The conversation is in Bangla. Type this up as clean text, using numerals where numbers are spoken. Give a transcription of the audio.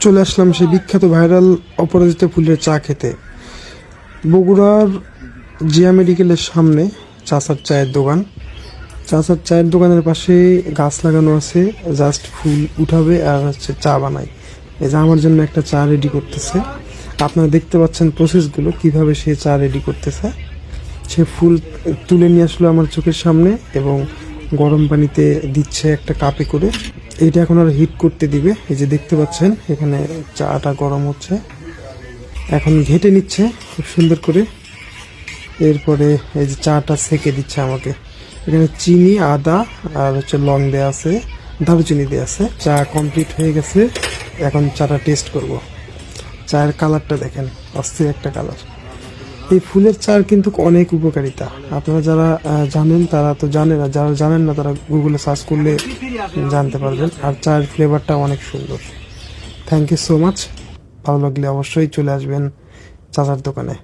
চলে আসলাম সেই বিখ্যাত ভাইরাল অপরাজিতা ফুলের চা খেতে। বগুড়ার জিয়া মেডিকেলের সামনে চাচার চায়ের দোকান। চাচার চায়ের দোকানের পাশে গাছ লাগানো আছে, জাস্ট ফুল উঠাবে আর হচ্ছে চা বানায়। এই যে আমার জন্য একটা চা রেডি করতেছে। আপনারা দেখতে পাচ্ছেন প্রসেসগুলো কিভাবে সে চা রেডি করতেছে। সে ফুল তুলে নিয়ে আসলো আমার চোখের সামনে এবং গরম পানিতে দিচ্ছে একটা কাপে করে। এইটা এখন আর হিট করতে দিবে। এই যে দেখতে পাচ্ছেন এখানে চাটা গরম হচ্ছে, এখন ঘেটে নিচ্ছে খুব সুন্দর করে। এরপরে এই যে চাটা সেকে দিচ্ছে আমাকে। এখানে চিনি, আদা আর হচ্ছে লং দেওয়া আছে, দারুচিনি দেওয়া আছে। চা কমপ্লিট হয়ে গেছে, এখন চাটা টেস্ট করব। চায়ের কালারটা দেখেন, অস্থির একটা কালার। এই ফুলের চার কিন্তু অনেক উপকারিতা। আপনারা যারা জানেন তারা তো জানেন, আর যারা জানেন না তারা গুগলে সার্চ করলে জানতে পারবেন। আর চায়ের ফ্লেভারটা অনেক সুন্দর। Thank you so much. ভালো লাগলে অবশ্যই চলে আসবেন চাচার দোকানে।